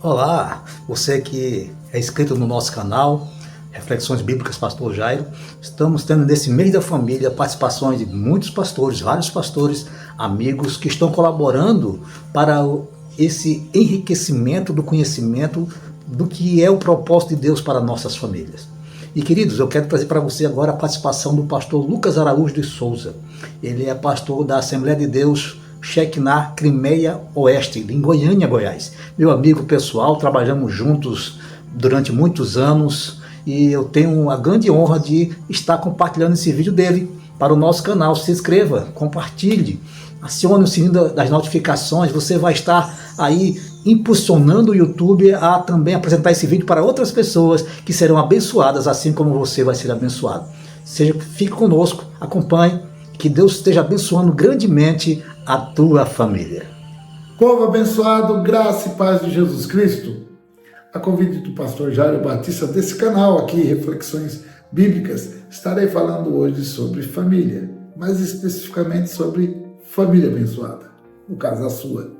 Olá, você que é inscrito no nosso canal, Reflexões Bíblicas Pastor Jairo. Estamos tendo nesse mês da família participações de muitos pastores, vários pastores, amigos que estão colaborando para esse enriquecimento do conhecimento do que é o propósito de Deus para nossas famílias. E queridos, eu quero trazer para você agora a participação do pastor Lucas Araújo de Souza. Ele é pastor da Assembleia de Deus Shekinah Crimeia Oeste, em Goiânia, Goiás. Meu amigo pessoal, trabalhamos juntos durante muitos anos e eu tenho a grande honra de estar compartilhando esse vídeo dele para o nosso canal. Se inscreva, compartilhe, acione o sininho das notificações, você vai estar aí impulsionando o YouTube a também apresentar esse vídeo para outras pessoas que serão abençoadas, assim como você vai ser abençoado. Fique conosco, acompanhe, que Deus esteja abençoando grandemente a tua família. Povo abençoado, graça e paz de Jesus Cristo. A convite do pastor Jairo Batista desse canal aqui, Reflexões Bíblicas, estarei falando hoje sobre família, mais especificamente sobre família abençoada, no caso a sua.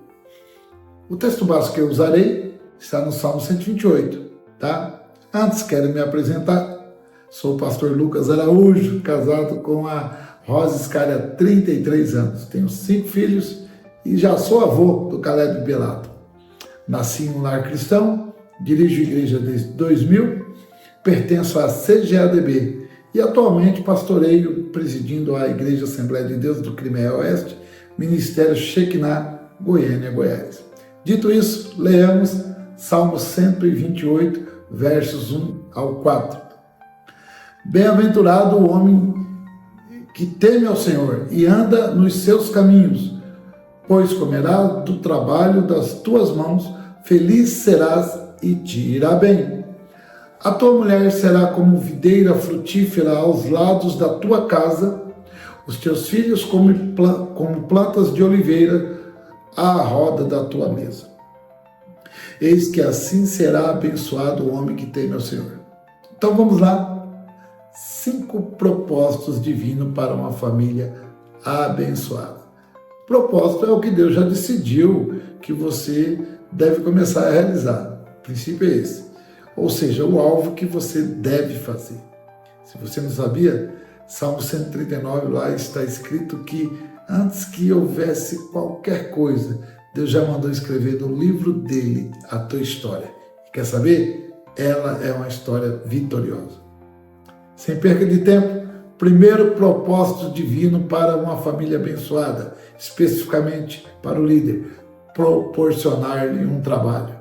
O texto básico que eu usarei está no Salmo 128, tá? Antes, quero me apresentar. Sou o pastor Lucas Araújo, casado com a Rosa Iscária há 33 anos. Tenho 5 filhos e já sou avô do Caleb Belato. Nasci em um lar cristão, dirijo igreja desde 2000, pertenço à CGADB e atualmente pastoreio presidindo a Igreja Assembleia de Deus do Crimeia Oeste, Ministério Shekinah, Goiânia, Goiás. Dito isso, leamos Salmo 128, versos 1 ao 4. Bem-aventurado o homem que teme ao Senhor e anda nos seus caminhos, pois comerá do trabalho das tuas mãos, feliz serás e te irá bem. A tua mulher será como videira frutífera aos lados da tua casa, os teus filhos como plantas de oliveira à roda da tua mesa. Eis que assim será abençoado o homem que teme ao Senhor. Então vamos lá. 5 propósitos divinos para uma família abençoada. Propósito é o que Deus já decidiu que você deve começar a realizar. O princípio é esse. Ou seja, o alvo que você deve fazer. Se você não sabia, Salmo 139 lá está escrito que antes que houvesse qualquer coisa, Deus já mandou escrever no livro dele a tua história. E quer saber? Ela é uma história vitoriosa. Sem perca de tempo, primeiro propósito divino para uma família abençoada, especificamente para o líder, proporcionar-lhe um trabalho.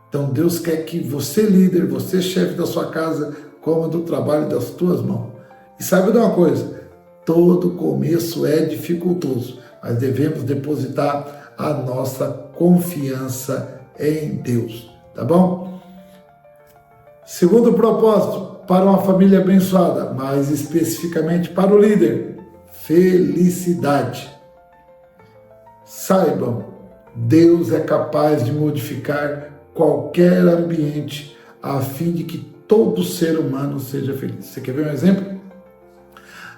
Então Deus quer que você, líder, você, chefe da sua casa, coma do trabalho das tuas mãos. E saiba de uma coisa, todo começo é dificultoso, mas devemos depositar a nossa confiança em Deus, tá bom? Segundo propósito, para uma família abençoada, mais especificamente para o líder, felicidade. Saibam, Deus é capaz de modificar qualquer ambiente a fim de que todo ser humano seja feliz. Você quer ver um exemplo?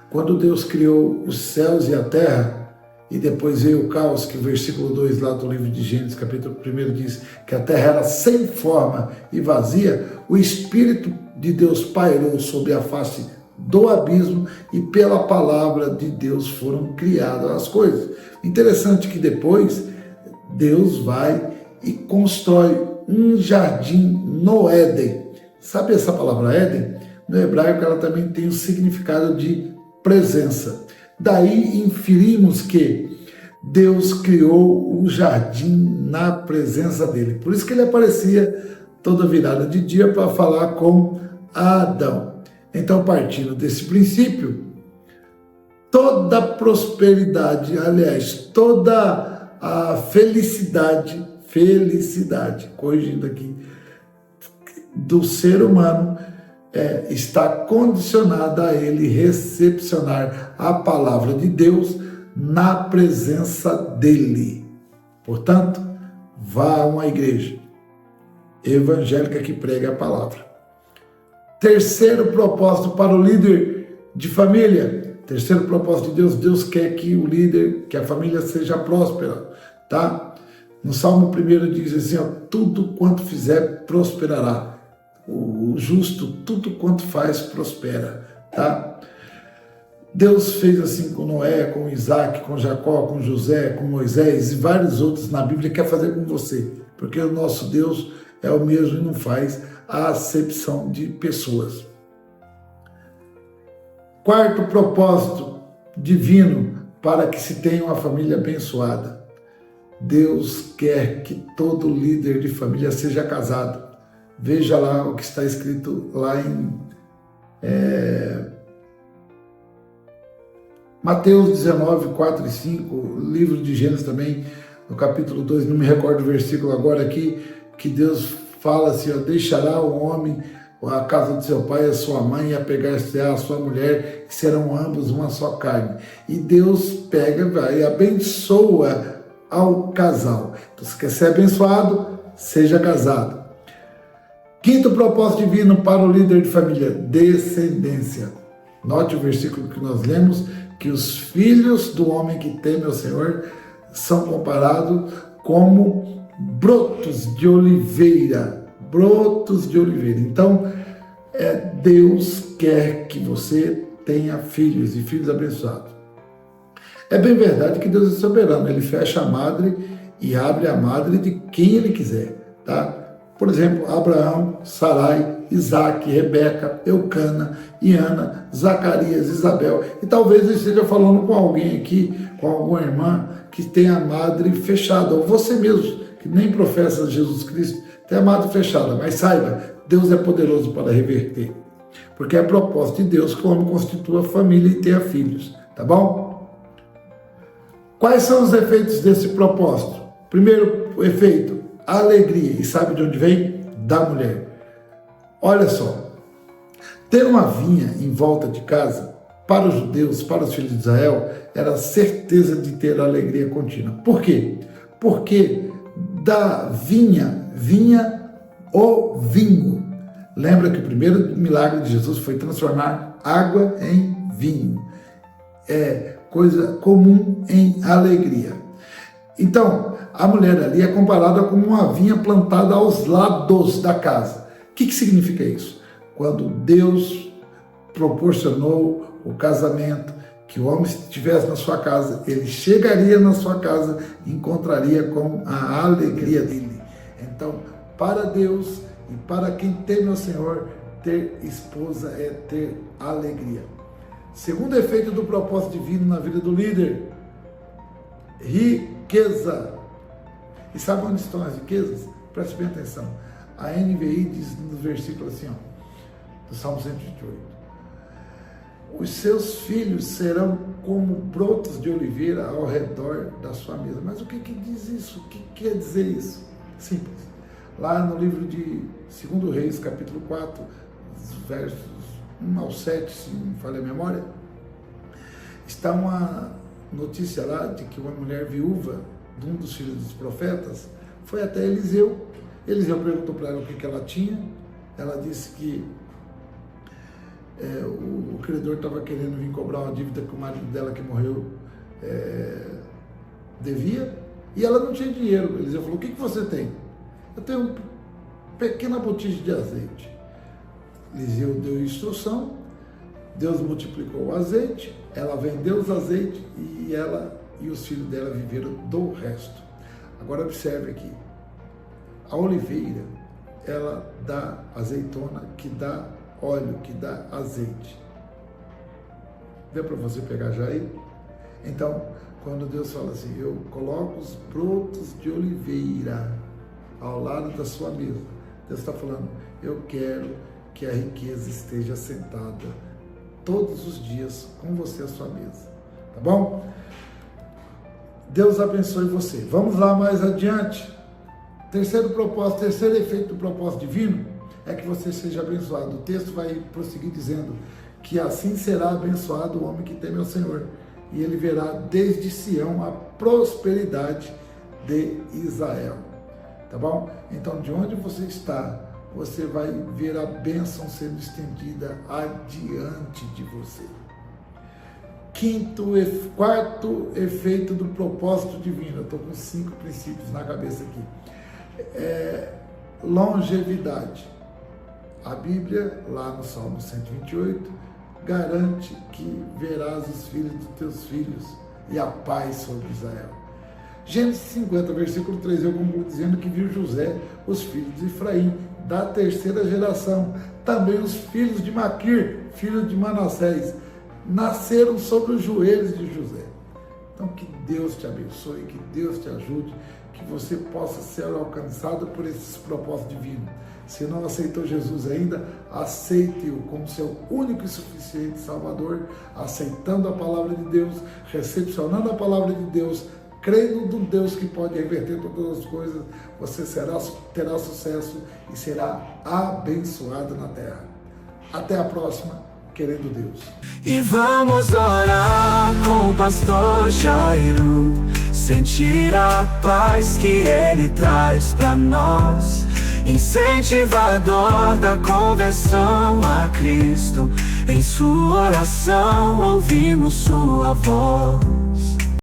Quando Deus criou os céus e a terra, e depois veio o caos, que o versículo 2 lá do livro de Gênesis, capítulo 1, diz que a terra era sem forma e vazia, o Espírito de Deus pairou sobre a face do abismo e pela palavra de Deus foram criadas as coisas. Interessante que depois Deus vai e constrói um jardim no Éden. Sabe essa palavra Éden? No hebraico ela também tem o significado de presença. Daí inferimos que Deus criou o jardim na presença dele. Por isso que ele aparecia toda virada de dia para falar com Adão. Então, partindo desse princípio, toda prosperidade, aliás, toda a felicidade, corrigindo aqui, do ser humano, está condicionada a ele recepcionar a palavra de Deus na presença dele. Portanto, vá a uma igreja evangélica que prega a palavra. Terceiro propósito para o líder de família. Terceiro propósito de Deus, Deus quer que o líder, que a família seja próspera, tá? No Salmo 1 diz assim, ó, tudo quanto fizer prosperará. O justo, tudo quanto faz prospera, tá? Deus fez assim com Noé, com Isaac, com Jacó, com José, com Moisés e vários outros na Bíblia, quer fazer com você, porque o nosso Deus é o mesmo e não faz a acepção de pessoas. Quarto propósito divino para que se tenha uma família abençoada. Deus quer que todo líder de família seja casado. Veja lá o que está escrito lá em Mateus 19, 4 e 5, livro de Gênesis também, no capítulo 2, não me recordo o versículo agora aqui, que Deus fala assim, ó, deixará o homem a casa de seu pai e a sua mãe e apegar-se à sua mulher, e serão ambos uma só carne. E Deus pega, vai e abençoa ao casal. Então, se quer ser abençoado, seja casado. Quinto propósito divino para o líder de família, descendência. Note o versículo que nós lemos, que os filhos do homem que teme ao Senhor são comparados como brotos de oliveira. Brotos de oliveira. Então, Deus quer que você tenha filhos e filhos abençoados. É bem verdade que Deus é soberano. Ele fecha a madre e abre a madre de quem Ele quiser, tá? Por exemplo, Abraão, Sarai, Isaac, Rebeca, Eucana, Iana, Zacarias, Isabel. E talvez eu esteja falando com alguém aqui, com alguma irmã que tem a madre fechada, ou você mesmo, que nem professa Jesus Cristo, tem a madre fechada. Mas saiba, Deus é poderoso para reverter. Porque é propósito de Deus que o homem constitua família e tenha filhos. Tá bom? Quais são os efeitos desse propósito? Primeiro efeito, alegria. E sabe de onde vem? Da mulher. Olha só, ter uma vinha em volta de casa, para os judeus, para os filhos de Israel, era a certeza de ter alegria contínua. Por quê? Porque da vinha vinha o vinho. Lembra que o primeiro milagre de Jesus foi transformar água em vinho. É coisa comum em alegria. Então, a mulher ali é comparada com uma vinha plantada aos lados da casa. O que significa isso? Quando Deus proporcionou o casamento, que o homem estivesse na sua casa, ele chegaria na sua casa e encontraria com a alegria dele. Então, para Deus e para quem teme ao Senhor, ter esposa é ter alegria. Segundo efeito do propósito divino na vida do líder, riqueza. E sabe onde estão as riquezas? Preste bem atenção. A NVI diz no versículo assim, ó, do Salmo 128. Os seus filhos serão como brotos de oliveira ao redor da sua mesa. Mas o que diz isso? O que quer dizer isso? Simples. Lá no livro de 2 Reis, capítulo 4, versos 1 ao 7, se não me falha a memória, está uma notícia lá de que uma mulher viúva de um dos filhos dos profetas foi até Eliseu. Eliseu perguntou para ela o que ela tinha. Ela disse que o credor estava querendo vir cobrar uma dívida que o marido dela que morreu devia, e ela não tinha dinheiro. Eliseu falou, o que você tem? Eu tenho uma pequena botija de azeite. Eliseu deu instrução, Deus multiplicou o azeite, ela vendeu os azeites e ela e os filhos dela viveram do resto. Agora observe aqui, a oliveira, ela dá azeitona, que dá óleo, que dá azeite. Deu para você pegar já aí? Então, quando Deus fala assim, eu coloco os brotos de oliveira ao lado da sua mesa, Deus está falando, eu quero que a riqueza esteja sentada todos os dias com você à sua mesa. Tá bom? Deus abençoe você. Vamos lá mais adiante. Terceiro efeito do propósito divino é que você seja abençoado. O texto vai prosseguir dizendo que assim será abençoado o homem que teme ao Senhor, e ele verá desde Sião a prosperidade de Israel. Tá bom? Então, de onde você está, você vai ver a bênção sendo estendida adiante de você. Quarto efeito do propósito divino. Eu estou com 5 princípios na cabeça aqui. Longevidade. A Bíblia, lá no Salmo 128, garante que verás os filhos dos teus filhos e a paz sobre Israel. Gênesis 50, versículo 3, eu concluo dizendo que viu José, os filhos de Efraim, da terceira geração, também os filhos de Maquir, filho de Manassés, nasceram sobre os joelhos de José. Então que Deus te abençoe, que Deus te ajude, que você possa ser alcançado por esses propósitos divinos. Se não aceitou Jesus ainda, aceite-o como seu único e suficiente Salvador, aceitando a palavra de Deus, recepcionando a palavra de Deus, crendo no Deus que pode reverter todas as coisas, você terá sucesso e será abençoado na terra. Até a próxima, querendo Deus. E vamos orar com o pastor Jairo, sentir a paz que ele traz pra nós, incentivador da conversão a Cristo. Em sua oração ouvimos sua voz.